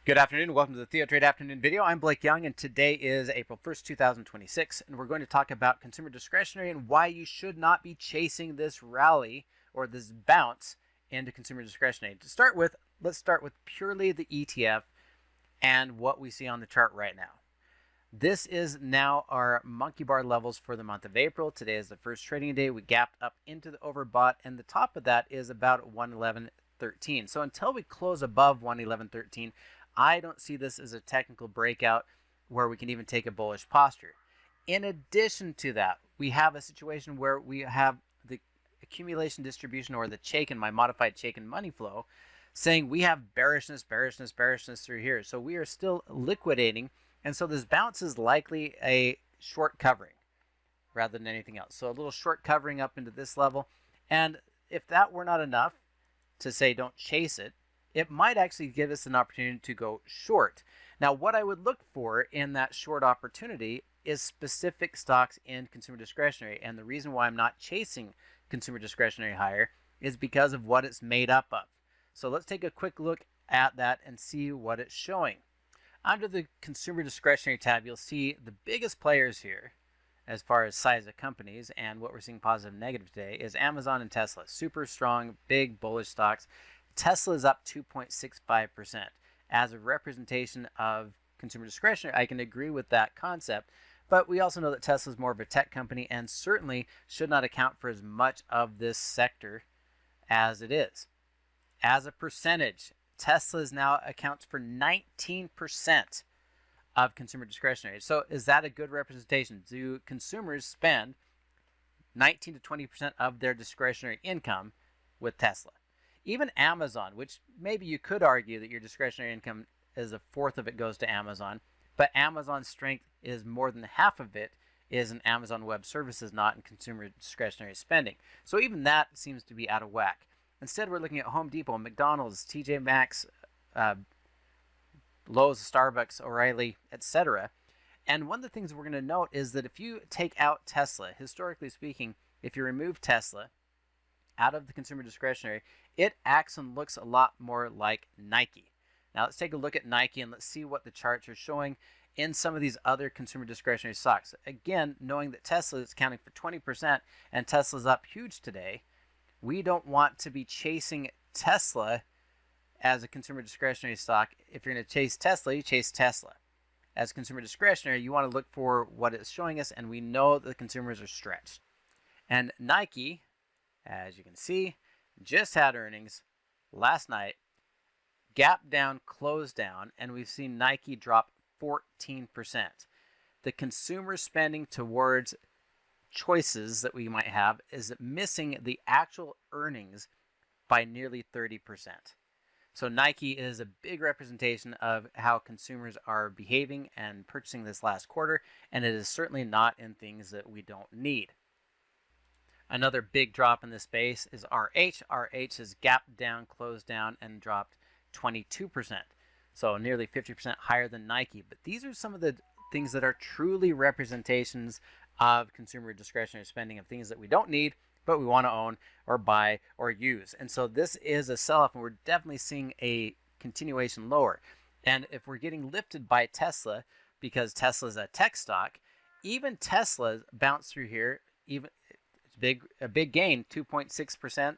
Good afternoon. Welcome to the TheoTrade afternoon video. I'm Blake Young, and today is April 1st, 2026, and we're going to talk about consumer discretionary and why you should not be chasing this rally or this bounce into consumer discretionary. To start with, let's start with purely the ETF and what we see on the chart right now. This is now our monkey bar levels for the month of April. Today is the first trading day. We gapped up into the overbought, and the top of that is about 111.13. So until we close above 111.13, I don't see this as a technical breakout where we can even take a bullish posture. In addition to that, we have a situation where we have the accumulation distribution, or the Chaikin, my modified Chaikin money flow, saying we have bearishness through here. So we are still liquidating, and so this bounce is likely a short covering rather than anything else. So a little short covering up into this level, and if that were not enough to say don't chase it, it might actually give us an opportunity to go short. Now, what I would look for in that short opportunity is specific stocks in consumer discretionary. And the reason why I'm not chasing consumer discretionary higher is because of what it's made up of. So let's take a quick look at that and see what it's showing. Under the consumer discretionary tab, you'll see the biggest players here as far as size of companies, and what we're seeing positive and negative today is Amazon and Tesla. Super strong, big bullish stocks. Tesla is up 2.65% as a representation of consumer discretionary. I can agree with that concept, but we also know that Tesla is more of a tech company and certainly should not account for as much of this sector as it is. As a percentage, Tesla now accounts for 19% of consumer discretionary. So is that a good representation? Do consumers spend 19 to 20% of their discretionary income with Tesla? Even Amazon, which maybe you could argue that your discretionary income is a fourth of it goes to Amazon, but Amazon's strength is more than half of it is in Amazon Web Services, not in consumer discretionary spending. So even that seems to be out of whack. Instead, we're looking at Home Depot, McDonald's, TJ Maxx, Lowe's, Starbucks, O'Reilly, etc. And one of the things we're going to note is that if you take out Tesla, historically speaking, if you remove Tesla out of the consumer discretionary, it acts and looks a lot more like Nike. Now let's take a look at Nike and let's see what the charts are showing in some of these other consumer discretionary stocks. Again, knowing that Tesla is accounting for 20% and Tesla's up huge today, we don't want to be chasing Tesla as a consumer discretionary stock. If you're going to chase Tesla, you chase Tesla. As consumer discretionary, you want to look for what it's showing us, and we know that the consumers are stretched. And Nike, as you can see, just had earnings last night, gap down, closed down, and we've seen Nike drop 14%. The consumer spending towards choices that we might have is missing the actual earnings by nearly 30%. So Nike is a big representation of how consumers are behaving and purchasing this last quarter, and it is certainly not in things that we don't need. Another big drop in this space is RH. RH has gapped down, closed down, and dropped 22%. So nearly 50% higher than Nike. But these are some of the things that are truly representations of consumer discretionary spending, of things that we don't need, but we want to own or buy or use. And so this is a sell-off, and we're definitely seeing a continuation lower. And if we're getting lifted by Tesla, because Tesla is a tech stock, even Tesla bounced through here, even a big gain, 2.6%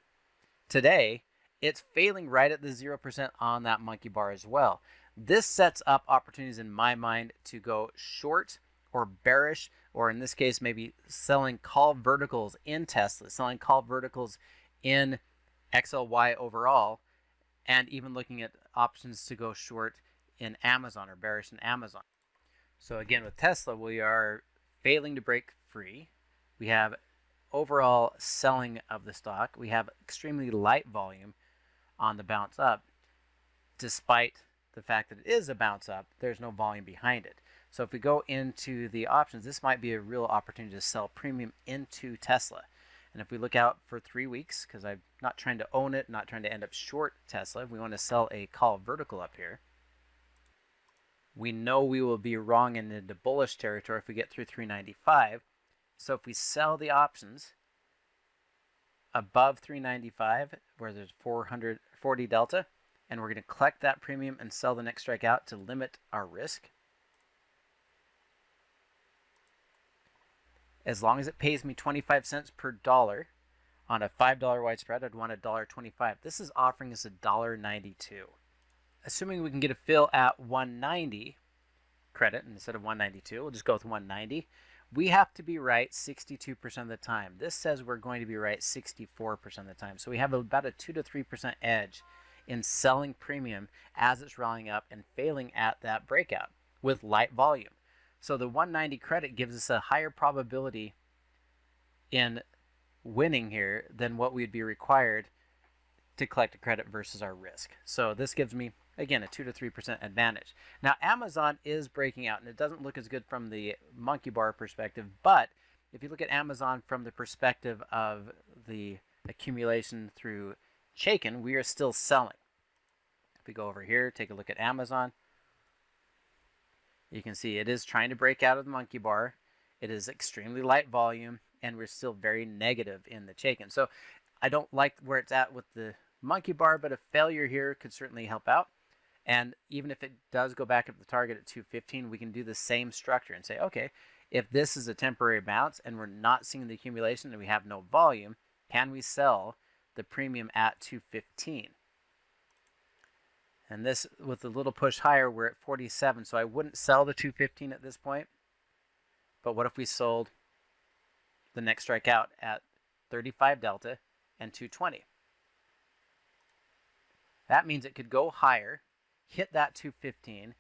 today. It's failing right at the 0% on that monkey bar as well. This sets up opportunities in my mind to go short or bearish, or in this case, maybe selling call verticals in Tesla, selling call verticals in XLY overall, and even looking at options to go short in Amazon or bearish in Amazon. So again, with Tesla, we are failing to break free. We have overall selling of the stock. We have extremely light volume on the bounce up. Despite the fact that it is a bounce up, there's no volume behind it. So if we go into the options, this might be a real opportunity to sell premium into Tesla. And if we look out for 3 weeks, because I'm not trying to own it, not trying to end up short Tesla, we want to sell a call vertical up here. We know we will be wrong and into bullish territory if we get through 395. So if we sell the options above 395, where there's 440 delta, and we're going to collect that premium and sell the next strike out to limit our risk. As long as it pays me 25 cents per dollar on a $5 wide spread, I'd want $1.25. This is offering us $1.92. Assuming we can get a fill at 190 credit instead of 192, we'll just go with 190. We have to be right 62% of the time. This says we're going to be right 64% of the time. So we have about a 2 to 3% edge in selling premium as it's rallying up and failing at that breakout with light volume. So the 190 credit gives us a higher probability in winning here than what we'd be required to collect a credit versus our risk. So this gives me, again, a 2 to 3% advantage. Now, Amazon is breaking out, and it doesn't look as good from the monkey bar perspective, but if you look at Amazon from the perspective of the accumulation through Chaikin, we are still selling. If we go over here, take a look at Amazon, you can see it is trying to break out of the monkey bar. It is extremely light volume, and we're still very negative in the Chaikin. So I don't like where it's at with the monkey bar, but a failure here could certainly help out. And even if it does go back up the target at 215, we can do the same structure and say, okay, if this is a temporary bounce and we're not seeing the accumulation and we have no volume, can we sell the premium at 215? And this, with a little push higher, we're at 47, so I wouldn't sell the 215 at this point. But what if we sold the next strike out at 35 delta and 220? That means it could go higher, hit that 215,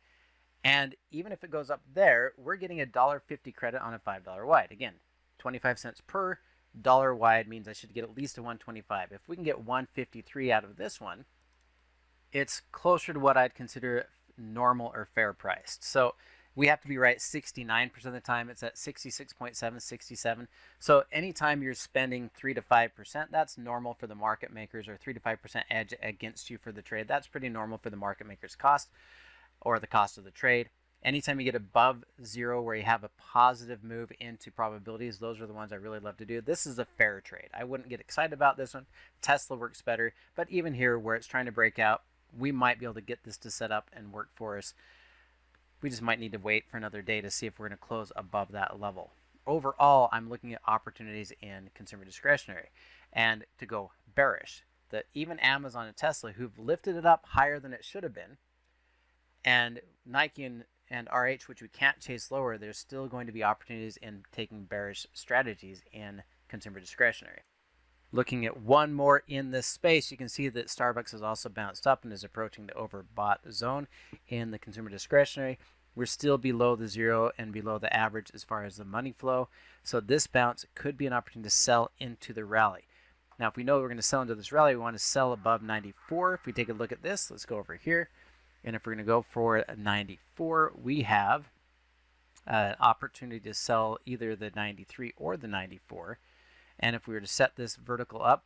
and even if it goes up there, we're getting a $1.50 credit on a $5 wide. Again, 25 cents per dollar wide means I should get at least a 125. If we can get 153 out of this one, it's closer to what I'd consider normal or fair priced. So we have to be right 69% of the time. It's at 66.7, 67. So anytime you're spending 3 to 5%, that's normal for the market makers, or 3 to 5% edge against you for the trade. That's pretty normal for the market maker's cost, or the cost of the trade. Anytime you get above zero where you have a positive move into probabilities, those are the ones I really love to do. This is a fair trade. I wouldn't get excited about this one. Tesla works better, but even here where it's trying to break out, we might be able to get this to set up and work for us. We just might need to wait for another day to see if we're going to close above that level. Overall, I'm looking at opportunities in consumer discretionary. And to go bearish, that even Amazon and Tesla, who've lifted it up higher than it should have been, and Nike and RH, which we can't chase lower, there's still going to be opportunities in taking bearish strategies in consumer discretionary. Looking at one more in this space, you can see that Starbucks has also bounced up and is approaching the overbought zone in the consumer discretionary. We're still below the zero and below the average as far as the money flow. So this bounce could be an opportunity to sell into the rally. Now, if we know we're going to sell into this rally, we want to sell above 94. If we take a look at this, let's go over here. And if we're going to go for 94, we have an opportunity to sell either the 93 or the 94. And if we were to set this vertical up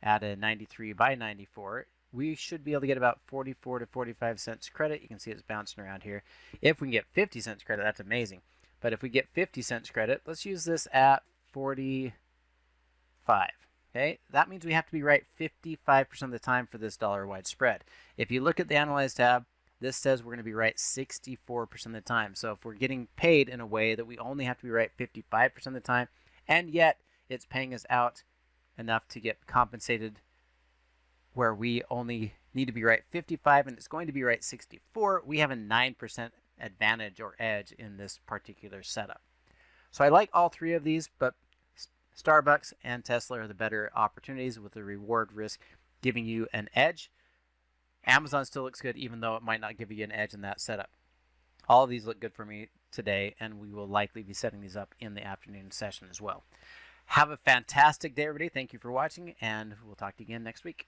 at a 93 by 94, we should be able to get about 44 to 45 cents credit. You can see it's bouncing around here. If we can get 50 cents credit, that's amazing. But if we get 50 cents credit, let's use this at 45. Okay, that means we have to be right 55% of the time for this dollar wide spread. If you look at the Analyze tab, this says we're going to be right 64% of the time. So if we're getting paid in a way that we only have to be right 55% of the time, and yet it's paying us out enough to get compensated where we only need to be right 55 and it's going to be right 64, we have a 9% advantage or edge in this particular setup. So I like all three of these, but Starbucks and Tesla are the better opportunities with the reward risk giving you an edge. Amazon still looks good even though it might not give you an edge in that setup. All of these look good for me today, and we will likely be setting these up in the afternoon session as well. Have a fantastic day, everybody. Thank you for watching, and we'll talk to you again next week.